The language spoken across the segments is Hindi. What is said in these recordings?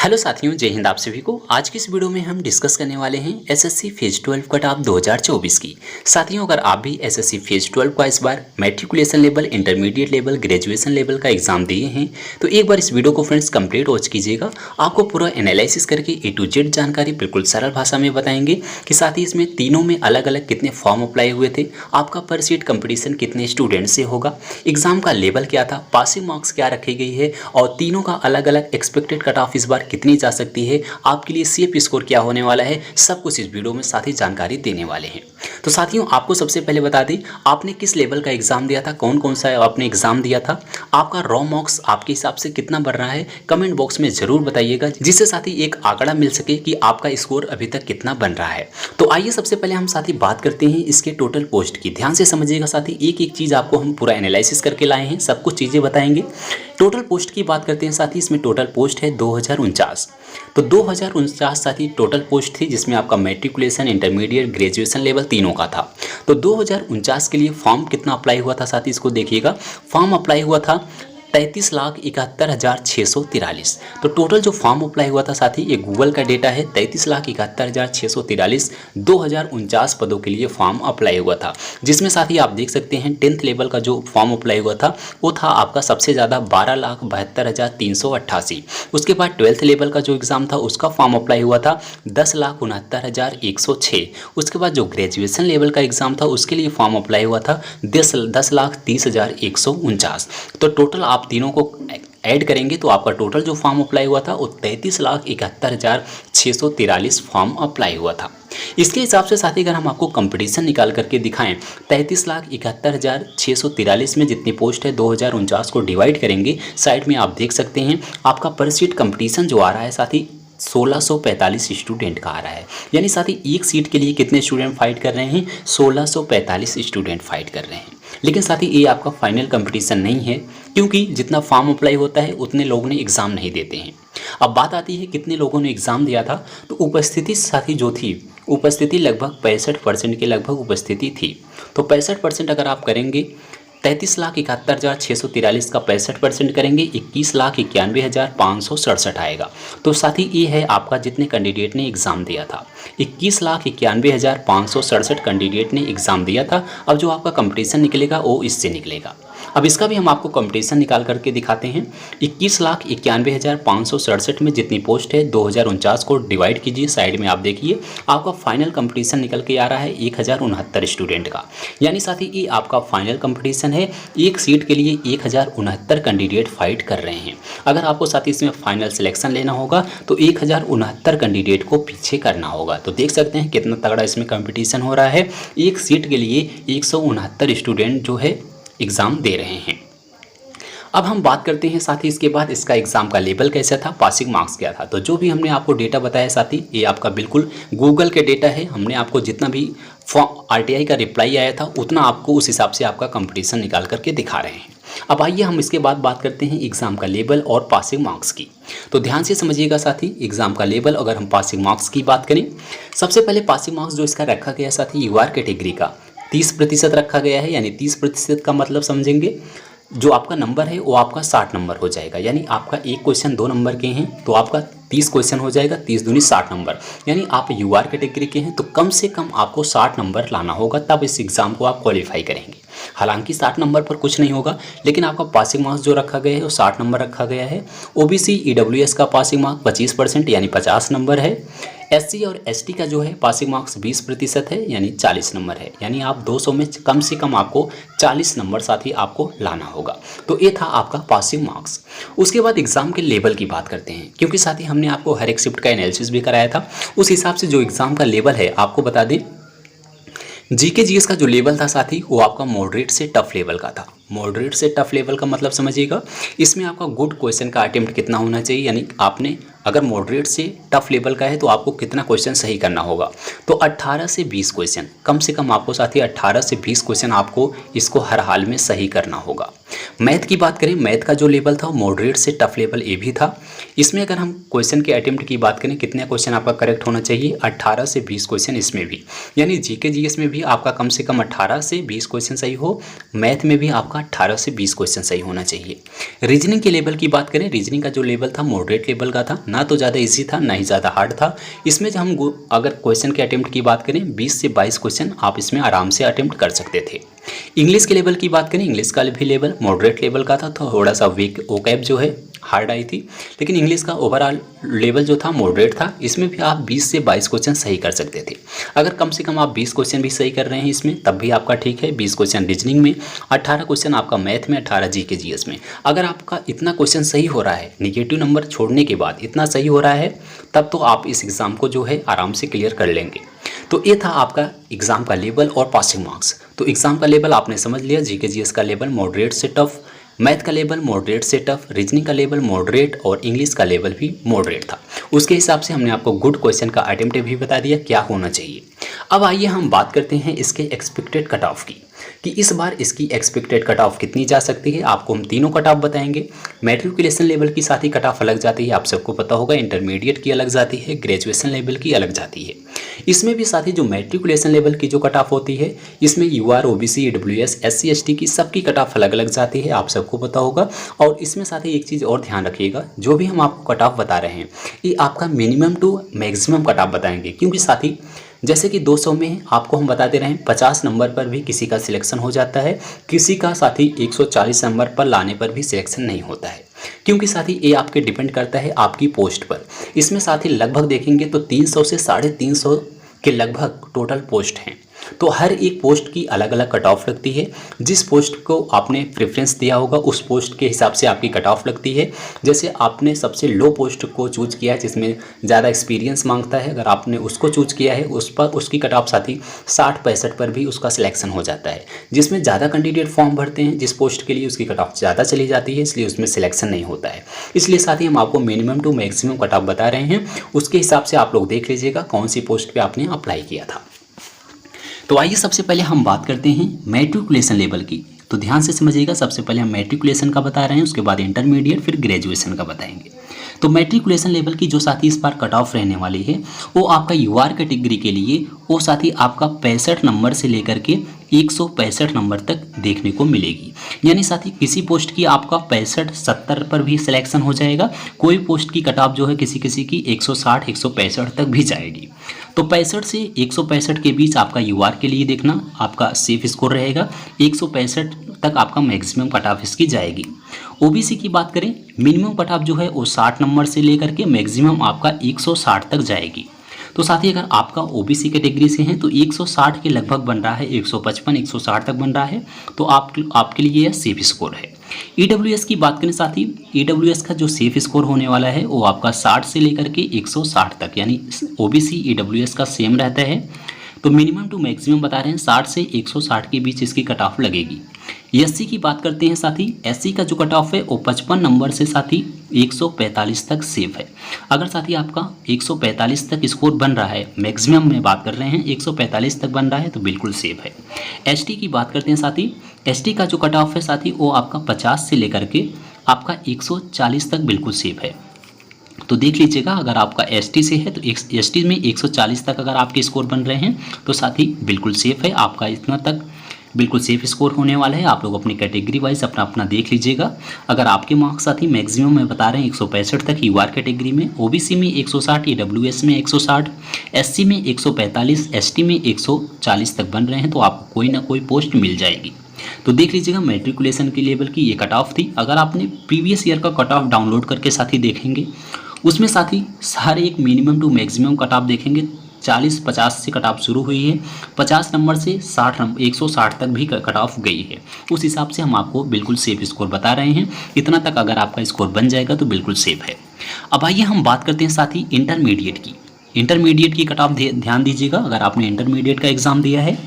हेलो साथियों, जय हिंद आप सभी को। आज की इस वीडियो में हम डिस्कस करने वाले हैं एसएससी फेज 12 कट ऑफ 2024 की। साथियों, अगर आप भी एसएससी फेज 12 का इस बार matriculation level, intermediate level, graduation level का एग्जाम दिए हैं तो एक बार इस वीडियो को फ्रेंड्स कंप्लीट वॉच कीजिएगा। आपको पूरा एनालिसिस करके ए टू जेड जानकारी बिल्कुल सरल भाषा में बताएंगे कि साथ ही इसमें तीनों में अलग अलग कितने फॉर्म अप्लाई हुए थे, आपका पर सीट कंपटीशन कितने स्टूडेंट से होगा, एग्जाम का लेवल क्या था, पासिंग मार्क्स क्या रखी गई है और तीनों का अलग अलग एक्सपेक्टेड कट ऑफ इस बार कितनी जा सकती है, आपके लिए सीएफ स्कोर क्या होने वाला है, सब कुछ इस वीडियो में साथ ही जानकारी देने वाले हैं। तो साथियों, आपको सबसे पहले बता दें आपने किस लेवल का एग्जाम दिया था, कौन कौन सा आपने एग्जाम दिया था, आपका रॉ मार्क्स आपके हिसाब से कितना बढ़ रहा है, कमेंट बॉक्स में जरूर बताइएगा, जिससे साथ ही एक आंकड़ा मिल सके कि आपका स्कोर अभी तक कितना बन रहा है। तो आइए सबसे पहले हम साथ ही बात करते हैं इसके टोटल पोस्ट की। ध्यान से समझिएगा साथी, एक एक चीज़ आपको हम पूरा एनालिसिस करके लाए हैं, सब कुछ चीज़ें बताएंगे। टोटल पोस्ट की बात करते हैं साथी, इसमें टोटल पोस्ट है 2049। तो 2049 साथी टोटल पोस्ट थी, जिसमें आपका मैट्रिकुलेशन, इंटरमीडिएट, ग्रेजुएशन लेवल तीनों का था। तो 2049 के लिए फॉर्म कितना अप्लाई हुआ था साथी, इसको देखिएगा। फॉर्म अप्लाई हुआ था 33,71,643। तो टोटल जो फॉर्म अप्लाई हुआ था साथी, ये गूगल का डेटा है, 33,71,643 2049 पदों के लिए फॉर्म अप्लाई हुआ था। जिसमें साथी आप देख सकते हैं 10th लेवल का जो फॉर्म अप्लाई हुआ था वो था आपका सबसे ज़्यादा 12,72,388। उसके बाद 12th लेवल का जो एग्ज़ाम था उसका फॉर्म अप्लाई हुआ था 10,69,106। उसके बाद जो ग्रेजुएशन लेवल का एग्ज़ाम था उसके लिए फॉर्म अप्लाई हुआ था 10,30,149। तो टोटल आप तीनों को ऐड करेंगे तो आपका टोटल जो फॉर्म अप्लाई हुआ था वो 33,71,643 फॉर्म अप्लाई हुआ था। इसके हिसाब से साथी अगर हम आपको कंपटीशन निकाल करके दिखाएं, 33,71,643 में जितनी पोस्ट है 2049 को डिवाइड करेंगे, साइड में आप देख सकते हैं आपका पर सीट कंपटीशन जो आ रहा है साथी 1645 स्टूडेंट का आ रहा है। यानी साथी एक सीट के लिए कितने स्टूडेंट फाइट कर रहे हैं, 1645 स्टूडेंट फाइट कर रहे हैं। लेकिन साथी ये आपका फाइनल कंपटीशन नहीं है, क्योंकि जितना फॉर्म अप्लाई होता है उतने लोग ने एग्ज़ाम नहीं देते हैं। अब बात आती है कितने लोगों ने एग्ज़ाम दिया था, तो उपस्थिति साथी जो थी, उपस्थिति लगभग 65% के लगभग उपस्थिति थी। तो 65% अगर आप करेंगे, 33,71,643 का 65% करेंगे, 21,91,567 आएगा। तो साथ ही ये है आपका जितने कैंडिडेट ने एग्ज़ाम दिया था, 21,91,567 कैंडिडेट ने एग्ज़ाम दिया था। अब जो आपका कंपटीशन निकलेगा वो इससे निकलेगा। अब इसका भी हम आपको कंपटीशन निकाल करके दिखाते हैं। 21,91,567 में जितनी पोस्ट है 2049 को डिवाइड कीजिए, साइड में आप देखिए आपका फाइनल कंपटीशन निकल के आ रहा है 1069 स्टूडेंट का। यानी साथ ही ये आपका फाइनल कंपटीशन है, एक सीट के लिए 1069 कैंडिडेट फाइट कर रहे हैं। अगर आपको साथ ही इसमें फाइनल सिलेक्शन लेना होगा तो 1069 कैंडिडेट को पीछे करना होगा। तो देख सकते हैं कितना तगड़ा इसमें कंपटीशन हो रहा है। एक सीट के लिए 169 स्टूडेंट जो है एग्ज़ाम दे रहे हैं। अब हम बात करते हैं साथी इसके बाद इसका एग्ज़ाम का लेवल कैसा था, पासिंग मार्क्स क्या था। तो जो भी हमने आपको डेटा बताया साथी, ये आपका बिल्कुल गूगल के डेटा है। हमने आपको जितना भी आरटीआई का रिप्लाई आया था उतना आपको उस हिसाब से आपका कंपटीशन निकाल करके दिखा रहे हैं। अब आइए हम इसके बाद बात करते हैं एग्ज़ाम का लेवल और पासिंग मार्क्स की। तो ध्यान से समझिएगा साथी, एग्ज़ाम का लेवल अगर हम पासिंग मार्क्स की बात करें, सबसे पहले पासिंग मार्क्स जो इसका रखा गया साथी यूआर कैटेगरी का 30% रखा गया है। यानी 30% का मतलब समझेंगे, जो आपका नंबर है वो आपका 60 नंबर हो जाएगा। यानी आपका एक क्वेश्चन 2 नंबर के हैं तो आपका 30 क्वेश्चन हो जाएगा, 30 दूनी 60 नंबर। यानी आप यूआर कैटेगरी के हैं तो कम से कम आपको 60 नंबर लाना होगा, तब इस एग्ज़ाम को आप क्वालिफाई करेंगे। हालांकि 60 नंबर पर कुछ नहीं होगा, लेकिन आपका पासिंग मार्क्स जो रखा गया है वो 60 नंबर रखा गया है। ओबीसी ईडब्ल्यूएस का पासिंग मार्क्स 25% यानी 50 नंबर है। एससी और एसटी का जो है पासिंग मार्क्स 20% है यानी 40 नंबर है। यानी आप 200 में कम से कम आपको 40 नंबर साथ ही आपको लाना होगा। तो ये था आपका पासिंग मार्क्स। उसके बाद एग्ज़ाम के लेवल की बात करते हैं, क्योंकि साथ ही हमने आपको हर एक शिफ्ट का एनालिसिस भी कराया था। उस हिसाब से जो एग्ज़ाम का लेवल है आपको बता दें, जीके जीएस का जो लेवल था साथी वो आपका मॉडरेट से टफ लेवल का था। मॉडरेट से टफ लेवल का मतलब समझिएगा, इसमें आपका गुड क्वेश्चन का अटेम्प्ट कितना होना चाहिए। यानी आपने अगर मॉडरेट से टफ लेवल का है तो आपको कितना क्वेश्चन सही करना होगा, तो 18 से 20 क्वेश्चन कम से कम आपको साथी 18 से 20 क्वेश्चन आपको इसको हर हाल में सही करना होगा। मैथ की बात करें, मैथ का जो लेवल था वो मॉडरेट से टफ लेवल ए भी था। इसमें अगर हम क्वेश्चन के अटेम्प्ट की बात करें, कितने क्वेश्चन आपका करेक्ट होना चाहिए, 18 से 20 क्वेश्चन इसमें भी, यानी जीके जीएस में भी आपका कम से कम 18 से 20 क्वेश्चन सही हो, मैथ में भी आपका 18 से 20 क्वेश्चन सही होना चाहिए। रीजनिंग के लेवल की बात करें, रीजनिंग का जो लेवल था मॉडरेट लेवल का था, ना तो ज़्यादा ईजी था ना ही ज़्यादा हार्ड था। इसमें जो हम अगर क्वेश्चन के अटेम्प्ट की बात करें, 20 से 22 क्वेश्चन आप इसमें आराम से अटेम्प्ट कर सकते थे। इंग्लिश के लेवल की बात करें, इंग्लिश का भी लेवल मॉडरेट लेवल का था, तो थोड़ा सा वीक वोकैब जो है हार्ड आई थी, लेकिन इंग्लिश का ओवरऑल लेवल जो था मॉडरेट था। इसमें भी आप 20 से 22 क्वेश्चन सही कर सकते थे। अगर कम से कम आप 20 क्वेश्चन भी सही कर रहे हैं इसमें, तब भी आपका ठीक है। 20 क्वेश्चन रीजनिंग में, 18 क्वेश्चन आपका मैथ में, 18 जीके जीएस में। अगर आपका इतना क्वेश्चन सही हो रहा है, निगेटिव नंबर छोड़ने के बाद इतना सही हो रहा है, तब तो आप इस एग्ज़ाम को जो है आराम से क्लियर कर लेंगे। तो ये था आपका एग्ज़ाम का लेवल और पासिंग मार्क्स। तो एग्ज़ाम का लेवल आपने समझ लिया, जीके जीएस का लेवल मॉडरेट से टफ, मैथ का लेवल मॉडरेट से टफ, रीजनिंग का लेवल मॉडरेट और इंग्लिश का लेवल भी मॉडरेट था। उसके हिसाब से हमने आपको गुड क्वेश्चन का अटेम्प्ट भी बता दिया क्या होना चाहिए। अब आइए हम बात करते हैं इसके एक्सपेक्टेड कट ऑफ की, कि इस बार इसकी एक्सपेक्टेड कट ऑफ कितनी जा सकती है। आपको हम तीनों कट ऑफ बताएंगे। मैट्रिकुलेशन लेवल की साथ ही कट ऑफ अलग जाती है, आप सबको पता होगा। इंटरमीडिएट की अलग जाती है, ग्रेजुएशन लेवल की अलग जाती है। इसमें भी साथ ही जो मैट्रिकुलेशन लेवल की जो कट ऑफ होती है, इसमें UR, OBC, EWS, SC, ST की सबकी कट ऑफ अलग अलग जाती है, आप सबको पता होगा। और इसमें साथ ही एक चीज़ और ध्यान रखिएगा, जो भी हम आपको कट ऑफ बता रहे हैं ये आपका minimum to maximum cut off बताएंगे, क्योंकि साथ ही जैसे कि 200 में आपको हम बताते रहे 50 नंबर पर भी किसी का सिलेक्शन हो जाता है, किसी का साथ ही 140 नंबर पर लाने पर भी सिलेक्शन नहीं होता है, क्योंकि साथ ही ये आपके डिपेंड करता है आपकी पोस्ट पर। इसमें साथ ही लगभग देखेंगे तो 300 से 350 के लगभग टोटल पोस्ट हैं। तो हर एक पोस्ट की अलग अलग कट ऑफ लगती है। जिस पोस्ट को आपने प्रेफरेंस दिया होगा उस पोस्ट के हिसाब से आपकी कट ऑफ लगती है। जैसे आपने सबसे लो पोस्ट को चूज किया है जिसमें ज़्यादा एक्सपीरियंस मांगता है, अगर आपने उसको चूज किया है उस पर उसकी कट ऑफ साथ ही 60-65 पर भी उसका सिलेक्शन हो जाता है। जिसमें ज़्यादा कैंडिडेट फॉर्म भरते हैं जिस पोस्ट के लिए, उसकी कट ऑफ ज़्यादा चली जाती है, इसलिए उसमें सिलेक्शन नहीं होता है। इसलिए साथ ही हम आपको minimum to maximum cut off बता रहे हैं, उसके हिसाब से आप लोग देख लीजिएगा कौन सी पोस्ट पर आपने अप्लाई किया था। तो आइए सबसे पहले हम बात करते हैं मैट्रिकुलेशन लेवल की। तो ध्यान से समझिएगा, सबसे पहले हम मैट्रिकुलेशन का बता रहे हैं, उसके बाद इंटरमीडिएट, फिर ग्रेजुएशन का बताएंगे। तो मैट्रिकुलेशन लेवल की जो साथी इस बार कट ऑफ रहने वाली है वो आपका यूआर कैटेगरी के लिए वो साथी आपका 65 नंबर से लेकर के 165 नंबर तक देखने को मिलेगी। यानी साथी किसी पोस्ट की आपका 65-70 पर भी सिलेक्शन हो जाएगा, कोई पोस्ट की कट ऑफ जो है किसी किसी की 160-165 तक भी जाएगी। तो 65 से 165 के बीच आपका यूआर के लिए देखना आपका सेफ स्कोर रहेगा, 165 तक आपका मैक्सिमम कट ऑफ इसकी जाएगी। ओबीसी की बात करें, मिनिमम कट ऑफ जो है वो 60 नंबर से लेकर के मैक्सिमम आपका 160 तक जाएगी। तो साथ ही अगर आपका ओबीसी कैटेगरी से हैं तो 160 के लगभग बन रहा है, 155 160 तक बन रहा है, तो आपके लिए यह सेफ स्कोर है। ईडब्ल्यूएस की बात करें साथ ही, ईडब्ल्यूएस का जो सेफ स्कोर होने वाला है वो आपका 60 से लेकर के 160 तक, यानी ओबीसी ईडब्ल्यूएस का सेम रहता है। तो मिनिमम टू मैक्सिमम बता रहे हैं 60 से 160 के बीच इसकी कट ऑफ लगेगी। एससी की बात करते हैं साथी, एससी का जो कट ऑफ है वो 55 नंबर से साथी 145 तक सेफ है। अगर साथी आपका 145 तक स्कोर बन रहा है, मैक्सिमम में बात कर रहे हैं 145 तक बन रहा है तो बिल्कुल सेफ है। एसटी की बात करते हैं साथी, एसटी का जो कट ऑफ है साथी वो आपका 50 से लेकर के आपका 140 तक बिल्कुल सेफ है। तो देख लीजिएगा, अगर आपका एसटी से है तो एसटी में 140 तक अगर आपके स्कोर बन रहे हैं तो साथी बिल्कुल सेफ है, आपका इतना तक बिल्कुल सेफ स्कोर होने वाला है। आप लोग अपनी कैटेगरी वाइज अपना अपना देख लीजिएगा। अगर आपके मार्क्स साथी मैक्सिमम में बता रहे हैं 165 तक यूआर कैटेगरी में, ओबीसी में 160, ईडब्ल्यूएस में 160, एससी में 145, एसटी में 140 तक बन रहे हैं तो आपको कोई ना कोई पोस्ट मिल जाएगी। तो देख लीजिएगा, मैट्रिकुलेशन की लेवल की ये कट ऑफ थी। अगर आपने प्रीवियस ईयर का कट ऑफ डाउनलोड करके साथी देखेंगे, उसमें साथी सारे एक minimum to maximum cut off देखेंगे, 40-50 से कट ऑफ शुरू हुई है, 50 नंबर से 160 तक भी कट ऑफ गई है। उस हिसाब से हम आपको बिल्कुल सेफ स्कोर बता रहे हैं। इतना तक अगर आपका स्कोर बन जाएगा तो बिल्कुल सेफ है। अब आइए हम बात करते हैं साथी इंटरमीडिएट की। इंटरमीडिएट की कट ऑफ ध्यान दीजिएगा, अगर आपने इंटरमीडिएट का एग्ज़ाम दिया है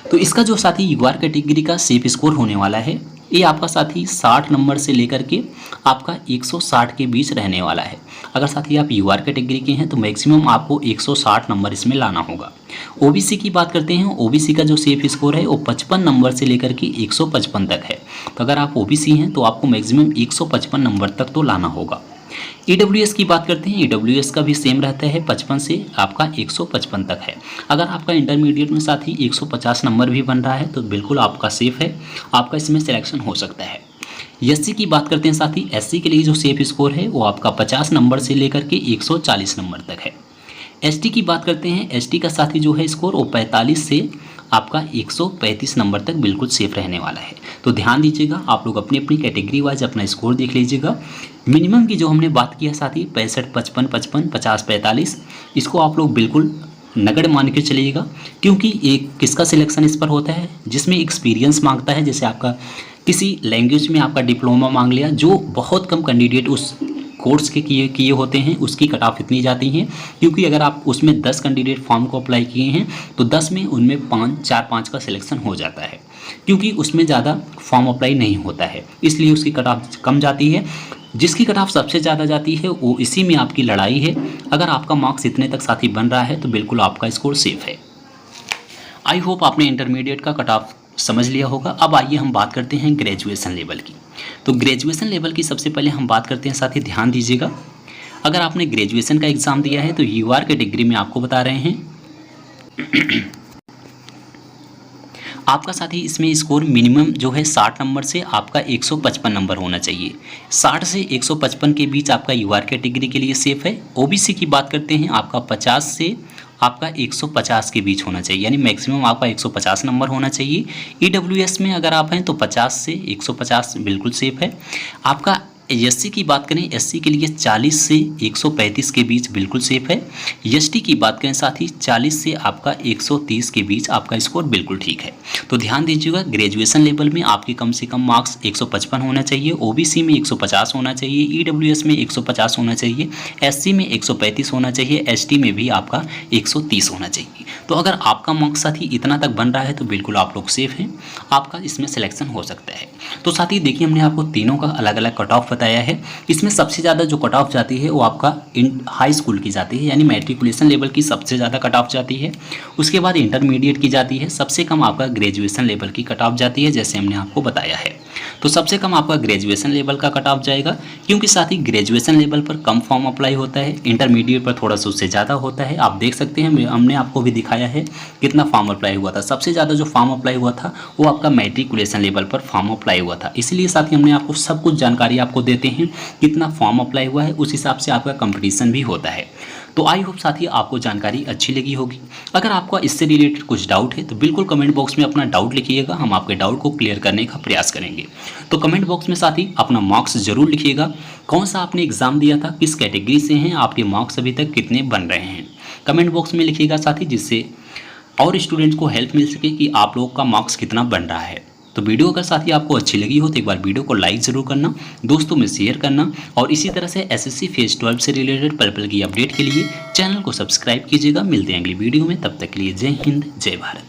तो इसका जो साथी यूआर कैटेगरी का सेफ स्कोर होने वाला है ये आपका साथी 60 नंबर से लेकर के आपका 160 के बीच रहने वाला है। अगर साथी आप यूआर कैटेगरी के हैं तो मैक्सिमम आपको 160 नंबर इसमें लाना होगा। ओबीसी की बात करते हैं, ओबीसी का जो सेफ स्कोर है वो 55 नंबर से लेकर के 155 तक है। तो अगर आप ओबीसी हैं तो आपको मैक्सिमम 155 नंबर तक तो लाना होगा। ईडब्ल्यूएस की बात करते हैं, ईडब्ल्यूएस का भी सेम रहता है, 55 से आपका 155 तक है। अगर आपका इंटरमीडिएट में साथ ही 150 नंबर भी बन रहा है तो बिल्कुल आपका सेफ है, आपका इसमें सिलेक्शन हो सकता है। एससी की बात करते हैं साथ ही, एससी के लिए जो सेफ स्कोर है वो आपका 50 नंबर से लेकर के 140 नंबर तक है। एसटी की बात करते हैं, एसटी का साथी जो है स्कोर वो 45 से आपका 135 नंबर तक बिल्कुल सेफ रहने वाला है। तो ध्यान दीजिएगा, आप लोग अपनी अपनी कैटेगरी वाइज अपना स्कोर देख लीजिएगा। मिनिमम की जो हमने बात किया साथी 65, 55, 55, 50, 45, इसको आप लोग बिल्कुल नगण्य मान के चलिएगा, क्योंकि एक किसका सिलेक्शन इस पर होता है जिसमें एक्सपीरियंस मांगता है। जैसे आपका किसी लैंग्वेज में आपका डिप्लोमा मांग लिया, जो बहुत कम कैंडिडेट उस कोर्स के किए होते हैं, उसकी कट ऑफ इतनी जाती हैं, क्योंकि अगर आप उसमें 10 कैंडिडेट फॉर्म को अप्लाई किए हैं तो 10 में उनमें 4-5 का सिलेक्शन हो जाता है, क्योंकि उसमें ज़्यादा फॉर्म अप्लाई नहीं होता है, इसलिए उसकी कट ऑफ कम जाती है। जिसकी कट ऑफ सबसे ज़्यादा जाती है वो इसी में आपकी लड़ाई है। अगर आपका मार्क्स इतने तक साथी बन रहा है तो बिल्कुल आपका स्कोर सेफ है। आई होप आपने इंटरमीडिएट का कट ऑफ समझ लिया होगा। अब आइए हम बात करते हैं ग्रेजुएशन लेवल की। तो ग्रेजुएशन लेवल की सबसे पहले हम बात करते हैं साथी, ध्यान दीजिएगा। अगर आपने ग्रेजुएशन का एग्ज़ाम दिया है तो यूआर कैटेगरी में आपको बता रहे हैं आपका साथी इसमें स्कोर मिनिमम जो है 60 नंबर से आपका 155 नंबर होना चाहिए। 60 से 155 के बीच आपका यूआर कैटेगरी के लिए सेफ है। ओबीसी की बात करते हैं, आपका 50 से आपका 150 के बीच होना चाहिए, यानी मैक्सिमम आपका 150 नंबर होना चाहिए। ईडब्ल्यूएस में अगर आप हैं तो 50 से 150 बिल्कुल सेफ है। आपका एससी की बात करें, एससी के लिए 40 से 135 के बीच बिल्कुल सेफ है। एसटी की बात करें साथ ही 40 से आपका 130 के बीच आपका स्कोर बिल्कुल ठीक है। तो ध्यान दीजिएगा, ग्रेजुएशन लेवल में आपके कम से कम मार्क्स 155 होना चाहिए, ओबीसी में 150 होना चाहिए, ईडब्ल्यूएस में 150 होना चाहिए, एससी में 135 होना चाहिए, एसटी में भी आपका 130 होना चाहिए। तो अगर आपका मार्क्स साथी इतना तक बन रहा है तो बिल्कुल आप लोग सेफ हैं, आपका इसमें सिलेक्शन हो सकता है। तो साथी देखिए, हमने आपको तीनों का अलग अलग कट ऑफ बताया है। इसमें सबसे ज़्यादा जो कट ऑफ जाती है वो आपका हाई स्कूल की जाती है, यानी मैट्रिकुलेशन लेवल की सबसे ज़्यादा कट ऑफ जाती है। उसके बाद इंटरमीडिएट की जाती है, सबसे कम आपका ग्रेजुएशन लेवल की कट ऑफ जाती है, जैसे हमने आपको बताया है। तो सबसे कम आपका ग्रेजुएशन लेवल का कट ऑफ जाएगा, क्योंकि साथ ही ग्रेजुएशन लेवल पर कम फॉर्म अप्लाई होता है, इंटरमीडिएट पर थोड़ा सा उससे ज़्यादा होता है। आप देख सकते हैं, हमने आपको भी दिखाया है कितना फॉर्म अप्लाई हुआ था। सबसे ज़्यादा जो फॉर्म अप्लाई हुआ था वो आपका मैट्रिकुलेशन लेवल पर फॉर्म अप्लाई हुआ था, इसलिए साथ ही हमने आपको सब कुछ जानकारी आपको देते हैं कितना फॉर्म अप्लाई हुआ है, उस हिसाब से आपका कंपटीशन भी होता है। तो आई होप साथी आपको जानकारी अच्छी लगी होगी। अगर आपका इससे रिलेटेड कुछ डाउट है तो बिल्कुल कमेंट बॉक्स में अपना डाउट लिखिएगा, हम आपके डाउट को क्लियर करने का प्रयास करेंगे। तो कमेंट बॉक्स में साथी अपना मार्क्स ज़रूर लिखिएगा, कौन सा आपने एग्ज़ाम दिया था, किस कैटेगरी से हैं, आपके मार्क्स अभी तक कितने बन रहे हैं, कमेंट बॉक्स में लिखिएगा साथी, जिससे और स्टूडेंट्स को हेल्प मिल सके कि आप लोगों का मार्क्स कितना बन रहा है। तो वीडियो अगर साथी आपको अच्छी लगी हो तो एक बार वीडियो को लाइक ज़रूर करना, दोस्तों में शेयर करना, और इसी तरह से एसएससी फेज 12 से रिलेटेड पल की अपडेट के लिए चैनल को सब्सक्राइब कीजिएगा। मिलते हैं अगली वीडियो में, तब तक के लिए जय हिंद, जय भारत।